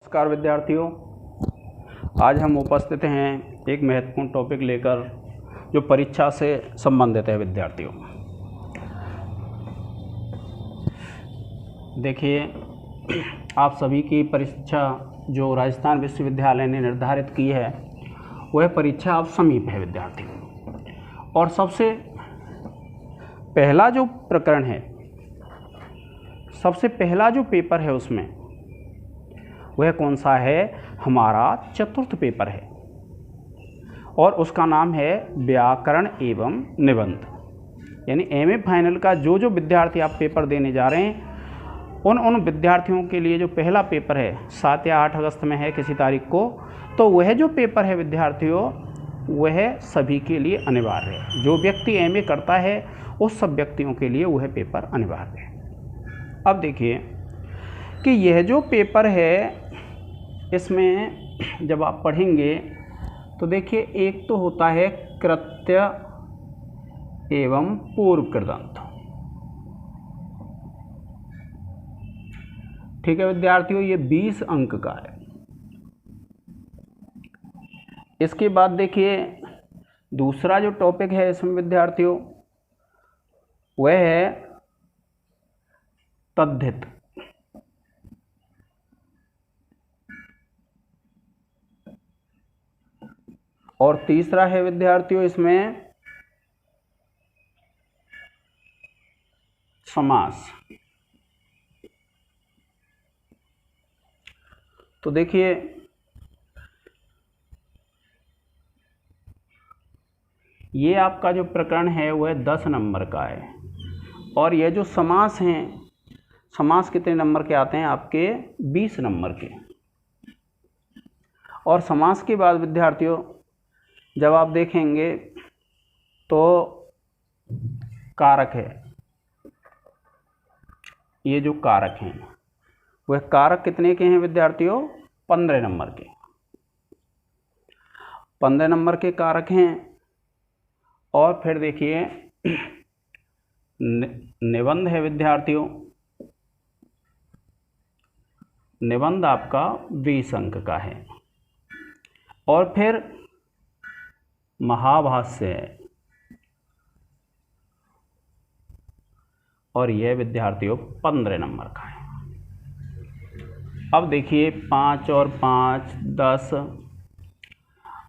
नमस्कार विद्यार्थियों, आज हम उपस्थित हैं एक महत्वपूर्ण टॉपिक लेकर जो परीक्षा से संबंधित है। विद्यार्थियों देखिए, आप सभी की परीक्षा जो राजस्थान विश्वविद्यालय ने निर्धारित की है वह परीक्षा अब समीप है विद्यार्थियों। और सबसे पहला जो प्रकरण है, सबसे पहला जो पेपर है उसमें वह कौन सा है? हमारा चतुर्थ पेपर है और उसका नाम है व्याकरण एवं निबंध। यानी एमए फाइनल का जो विद्यार्थी आप पेपर देने जा रहे हैं उन विद्यार्थियों के लिए जो पहला पेपर है 7 या 8 अगस्त में है किसी तारीख को, तो वह जो पेपर है विद्यार्थियों वह सभी के लिए अनिवार्य है। जो व्यक्ति एमए करता है उस सब व्यक्तियों के लिए वह पेपर अनिवार्य है। अब देखिए कि यह जो पेपर है इसमें जब आप पढ़ेंगे तो देखिए, एक तो होता है कृत्य एवं पूर्व कृदंत। ठीक है विद्यार्थियों, ये 20 अंक का है। इसके बाद देखिए दूसरा जो टॉपिक है इसमें विद्यार्थियों वह है तद्धित। और तीसरा है विद्यार्थियों इसमें समास। तो देखिए ये आपका जो प्रकरण है वह 10 नंबर का है। और यह जो समास हैं, समास कितने नंबर के आते हैं? आपके 20 नंबर के। और समास के बाद विद्यार्थियों जब आप देखेंगे तो कारक है, ये जो कारक हैं वह कारक कितने के हैं विद्यार्थियों? 15 नंबर के। 15 नंबर के कारक हैं। और फिर देखिए निबंध है विद्यार्थियों, निबंध आपका 20 अंक का है। और फिर महाभाष्य है और यह विद्यार्थियों 15 नंबर का है। अब देखिए 5 और 5 10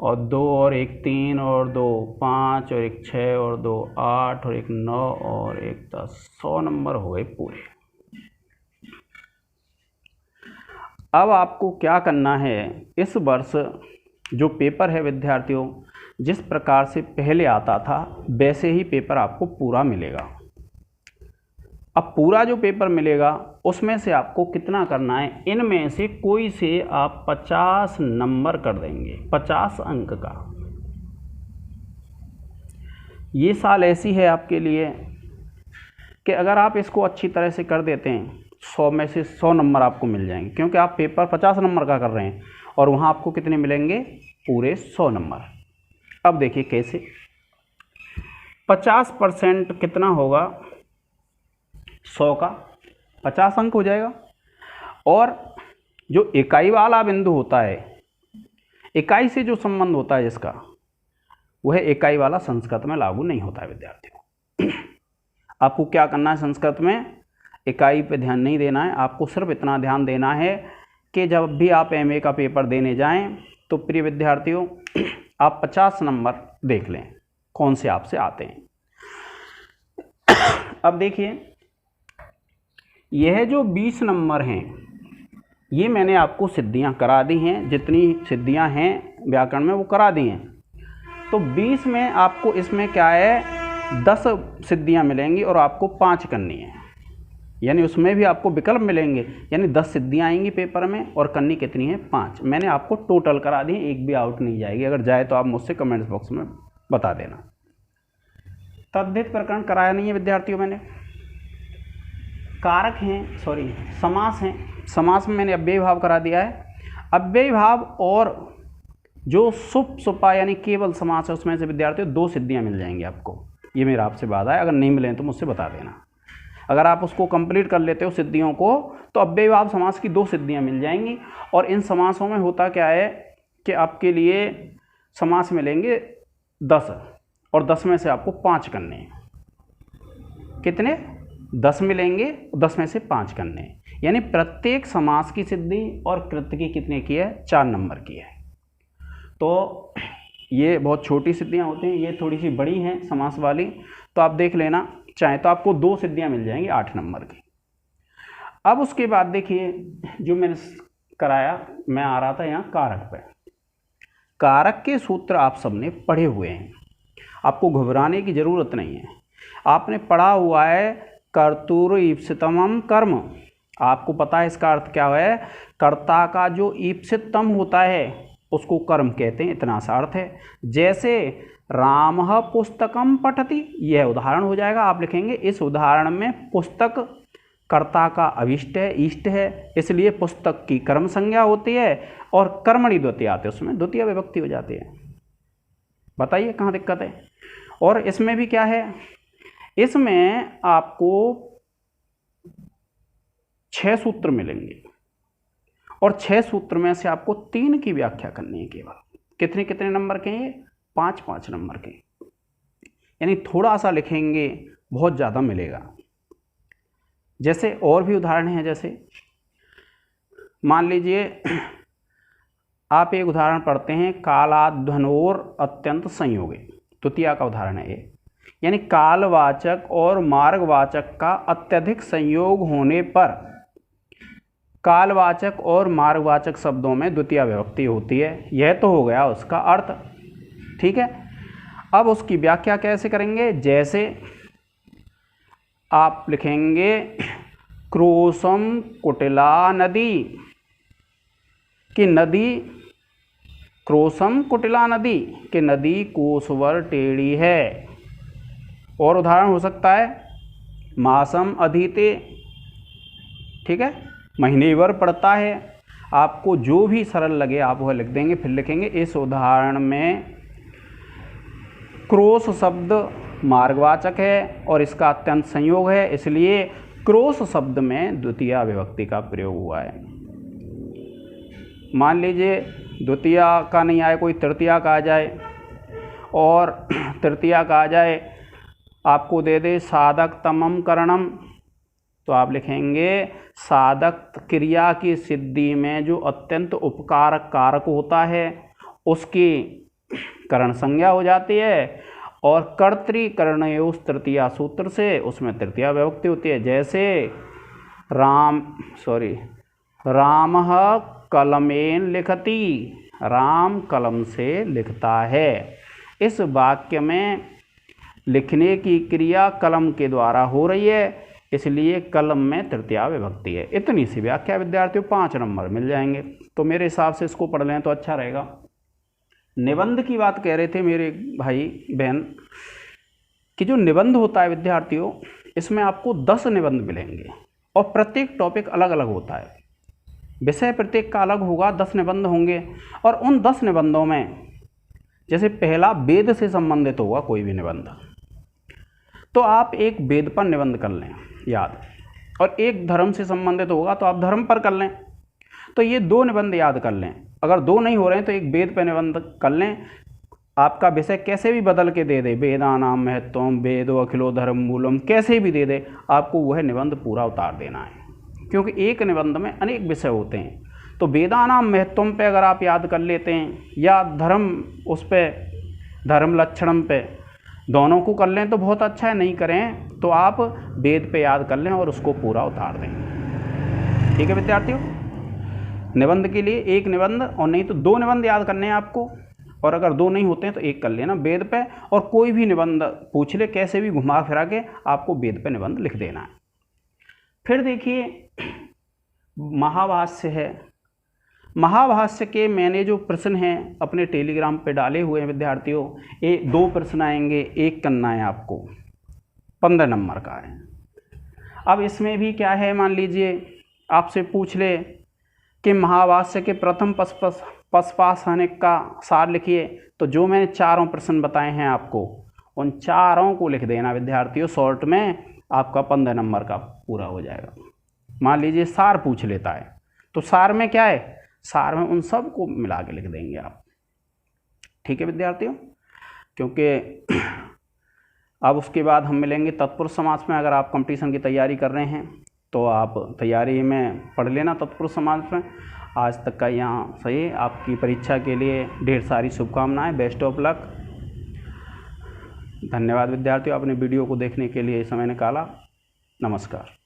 और 2 और 1 3 और 2 5 और 1 6 और 2 8 और 1 9 और 1 10, 100 नंबर हो गए पूरे। अब आपको क्या करना है? इस वर्ष जो पेपर है विद्यार्थियों जिस प्रकार से पहले आता था वैसे ही पेपर आपको पूरा मिलेगा। अब पूरा जो पेपर मिलेगा उसमें से आपको कितना करना है? इनमें से कोई से आप 50 नंबर कर देंगे, 50 अंक का। ये साल ऐसी है आपके लिए कि अगर आप इसको अच्छी तरह से कर देते हैं 100 में से 100 नंबर आपको मिल जाएंगे, क्योंकि आप पेपर 50 नंबर का कर रहे हैं और वहाँ आपको कितने मिलेंगे? पूरे 100 नंबर। अब देखिए कैसे। 50% कितना होगा? 100 का 50 अंक हो जाएगा। और जो इकाई वाला बिंदु होता है, इकाई से जो संबंध होता है जिसका, वह इकाई वाला संस्कृत में लागू नहीं होता है विद्यार्थियों। आपको क्या करना है? संस्कृत में इकाई पे ध्यान नहीं देना है। आपको सिर्फ इतना ध्यान देना है कि जब भी आप एमए का पेपर देने जाएं तो प्रिय विद्यार्थियों आप 50 नंबर देख लें कौन से आपसे आते हैं। अब देखिए यह जो 20 नंबर हैं ये मैंने आपको सिद्धियां करा दी हैं, जितनी सिद्धियां हैं व्याकरण में वो करा दी हैं। तो 20 में आपको इसमें क्या है? 10 सिद्धियां मिलेंगी और आपको 5 करनी है। यानी उसमें भी आपको विकल्प मिलेंगे, यानी 10 सिद्धियां आएंगी पेपर में और करनी कितनी है? 5। मैंने आपको टोटल करा दी, एक भी आउट नहीं जाएगी। अगर जाए तो आप मुझसे कमेंट्स बॉक्स में बता देना। तद्धित प्रकरण कराया नहीं है विद्यार्थियों मैंने। कारक हैं, सॉरी समास हैं। समास में मैंने अव्ययी भाव करा दिया है। अव्ययी भाव और जो सुप सुपा यानी केवल समास है उसमें से विद्यार्थियों 2 सिद्धियां मिल जाएंगी आपको। ये मेरा आपसे वादा है, अगर नहीं मिले तो मुझसे बता देना। अगर आप उसको कंप्लीट कर लेते हो सिद्धियों को, तो अव्ययीभाव समास की 2 सिद्धियां मिल जाएंगी। और इन समासों में होता क्या है कि आपके लिए समास मिलेंगे 10, और 10 में से आपको 5 करने हैं। कितने? 10 मिलेंगे, 10 में से 5 करने हैं। यानी प्रत्येक समास की सिद्धि और कृत्य की कितने की है? 4 नंबर की है। तो ये बहुत छोटी सिद्धियां होती हैं, ये थोड़ी सी बड़ी हैं समास वाली, तो आप देख लेना, चाहे तो आपको 2 सिद्धियां मिल जाएंगी 8 नंबर की। अब उसके बाद देखिए, जो मैंने कराया, मैं आ रहा था यहाँ कारक पे। कारक के सूत्र आप सबने पढ़े हुए हैं, आपको घबराने की जरूरत नहीं है। आपने पढ़ा हुआ है कर्तुर ईप्सितमम कर्म। आपको पता है इसका अर्थ क्या है? कर्ता का जो ईप्सितम होता है उसको कर्म कहते हैं, इतना सा अर्थ है। जैसे रामः पुस्तकम पठति, यह उदाहरण हो जाएगा। आप लिखेंगे इस उदाहरण में पुस्तक कर्ता का अभिष्ट है, इष्ट है, इसलिए पुस्तक की कर्म संज्ञा होती है और कर्मणि द्वितीय आते, उसमें द्वितीय विभक्ति हो जाती है। बताइए कहाँ दिक्कत है? और इसमें भी क्या है, इसमें आपको 6 सूत्र मिलेंगे और 6 सूत्र में से आपको 3 की व्याख्या करनी है केवल। कितने कितने नंबर के हैं? 5-5 नंबर के। यानी थोड़ा सा लिखेंगे, बहुत ज़्यादा मिलेगा। जैसे और भी उदाहरण हैं, जैसे मान लीजिए आप एक उदाहरण पढ़ते हैं, कालाध्वनोर अत्यंत संयोगे, तृतीया का उदाहरण है ये। यानी कालवाचक और मार्गवाचक का अत्यधिक संयोग होने पर कालवाचक और मार्गवाचक शब्दों में द्वितीय विभक्ति होती है। यह तो हो गया उसका अर्थ, ठीक है। अब उसकी व्याख्या कैसे करेंगे? जैसे आप लिखेंगे क्रोशम कुटिला नदी, कि नदी, क्रोशम कुटिला नदी, कि नदी कोसवर टेढ़ी है। और उदाहरण हो सकता है मासम अधीते, ठीक है, महीनेवर पड़ता है। आपको जो भी सरल लगे आप वह लिख देंगे। फिर लिखेंगे इस उदाहरण में क्रोश शब्द मार्गवाचक है और इसका अत्यंत संयोग है, इसलिए क्रोश शब्द में द्वितीय विभक्ति का प्रयोग हुआ है। मान लीजिए द्वितीय का नहीं आए, कोई तृतीया का आ जाए, और तृतीया का आ जाए आपको दे दे साधक तमम करणम, तो आप लिखेंगे साधक क्रिया की सिद्धि में जो अत्यंत उपकारक कारक होता है उसकी करण संज्ञा हो जाती है, और कर्तृकरणयोस् तृतीया सूत्र से उसमें तृतीया विभक्ति होती है। जैसे रामः कलमेन लिखति, राम कलम से लिखता है। इस वाक्य में लिखने की क्रिया कलम के द्वारा हो रही है, इसलिए कलम में तृतीया विभक्ति है। इतनी सी व्याख्या विद्यार्थियों 5 नंबर मिल जाएंगे। तो मेरे हिसाब से इसको पढ़ लें तो अच्छा रहेगा। निबंध की बात कह रहे थे मेरे भाई बहन कि जो निबंध होता है विद्यार्थियों, इसमें आपको 10 निबंध मिलेंगे और प्रत्येक टॉपिक अलग अलग होता है। विषय प्रत्येक का अलग होगा, 10 निबंध होंगे। और उन 10 निबंधों में जैसे पहला वेद से संबंधित होगा कोई भी निबंध, तो आप एक वेद पर निबंध कर लें याद, और एक धर्म से संबंधित होगा तो आप धर्म पर कर लें। तो ये 2 निबंध याद कर लें। अगर 2 नहीं हो रहे हैं तो एक वेद पर निबंध कर लें। आपका विषय कैसे भी बदल के दे दे, वेदानाम महत्वम, वेदो अखिलो धर्म मूलम, कैसे भी दे दे, आपको वह निबंध पूरा उतार देना है, क्योंकि एक निबंध में अनेक विषय होते हैं। तो वेदानाम महत्वम पे अगर आप याद कर लेते हैं, या धर्म उस पर धर्म लक्षणम पे, दोनों को कर लें तो बहुत अच्छा है। नहीं करें तो आप वेद पे याद कर लें और उसको पूरा उतार दें। ठीक है विद्यार्थियों, निबंध के लिए एक निबंध, और नहीं तो 2 निबंध याद करने हैं आपको, और अगर 2 नहीं होते हैं तो एक कर लेना वेद पे, और कोई भी निबंध पूछ ले कैसे भी घुमा फिरा के आपको वेद पे निबंध लिख देना है। फिर देखिए महाभाष्य है। महाभाष्य के मैंने जो प्रश्न हैं अपने टेलीग्राम पे डाले हुए हैं विद्यार्थियों, 2 प्रश्न आएंगे, एक करना है आपको, 15 नंबर का है। अब इसमें भी क्या है, मान लीजिए आपसे पूछ ले कि महाभाष्य के प्रथम पस्पासनिक का सार लिखिए, तो जो मैंने 4 प्रश्न बताए हैं आपको, उन 4 को लिख देना विद्यार्थियों शॉर्ट में, आपका 15 नंबर का पूरा हो जाएगा। मान लीजिए सार पूछ लेता है, तो सार में क्या है, सार में उन सब को मिला के लिख देंगे आप। ठीक है विद्यार्थियों, क्योंकि अब उसके बाद हम मिलेंगे तत्पुरुष समास में। अगर आप कंपटीशन की तैयारी कर रहे हैं तो आप तैयारी में पढ़ लेना तत्पुरुष समास में। आज तक का यहाँ सही। आपकी परीक्षा के लिए ढेर सारी शुभकामनाएं। Best of luck. धन्यवाद विद्यार्थियों, अपने वीडियो को देखने के लिए समय निकाला। नमस्कार।